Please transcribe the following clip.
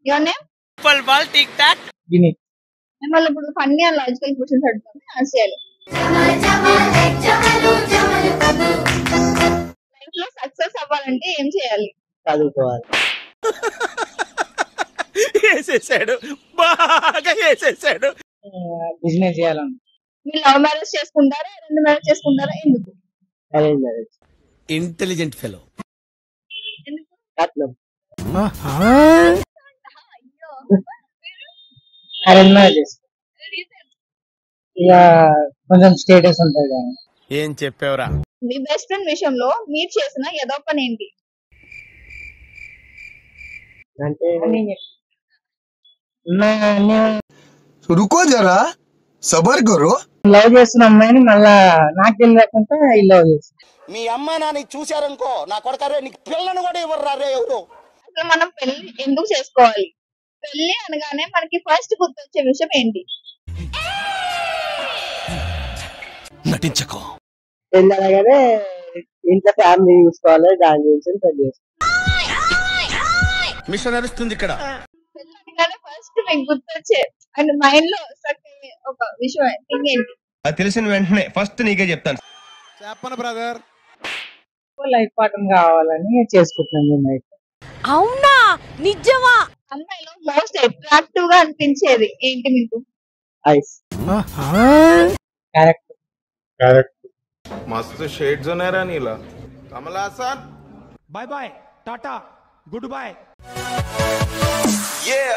Your name? Vineet. మిమ్మల్ని ఇప్పుడు funny and logical questions అడుగుతాం, ఆన్సర్ చేయాలి. లైఫ్ లో సక్సెస్ అవ్వాలంటే ఏం చేయాలి? చదువుకోవాలి. వేసేసాడు, బాగా వేసేసాడు. బిజినెస్ చేయాలని. మీరు లవ్ మ్యారేజ్ చేసుకుంటారా, అరేంజ్ మ్యారేజ్ చేసుకుంటారా? ఎందుకు? Arrange marriage. Intelligent fellow. ఎందుకు? కట్నం. అయ్యో. అరేంజ్ మ్యారేజ్ ఇక కొంచెం స్టేటస్ ఉంటుంది కానీ. ఏం చెప్పావురా? మీ బెస్ట్ ఫ్రెండ్ విషయంలో మీరు చేసిన ఏదో పని ఏంటి? అంటే रुको जरा सबर करो. లవ్ చేస్తున్న అమ్మాయిని మళ్ళా నాకు తెలియకుండా ఈ లవ్ చేస్తాను. మీ అమ్మ నాన్న చూశారనుకో, నా కొడకరే నీకు పిల్లను కూడా ఇవ్వరు రే ఎవరు. అసలు మనం పెళ్లి ఎందుకు చేసుకోవాలి? పెళ్లి అనగానే మనకి ఫస్ట్ గుర్తొచ్చే విషయం ఏంటి? నటించకో. పెళ్ళి అనగానే ఇంట్లో ఫ్యామిలీ చూసుకోవాలి, దాని గురించి పెళ్లి చేసుకోవాలి. మిషన్ నడుస్తుంది ఇక్కడ. పెళ్లి అనగానే ఫస్ట్ మీకు గుర్తొచ్చే అండ్ మైండ్ లో స్ట్రక్ అయ్యే ఒక విషయం థింగ్ ఏంటి? అది తెలిసిన వెంటనే ఫస్ట్ నీకే చెప్తాను. చెప్పను బ్రదర్. లైఫ్ పార్ట్నర్ కావాలని చేసుకుంటున్నాను నేను అయితే. అవునా, నిజమా? అమ్మాయిలో మోస్ట్ అట్రాక్టివ్ గా అనిపించేది ఏంటి మీకు? ఐస్. క్యారెక్టర్. मस्त शेड्स नाही रा नीला. कमल हासन. బాయ్ బాయ్, టాటా, గుడ్ బాయ్. Yeah.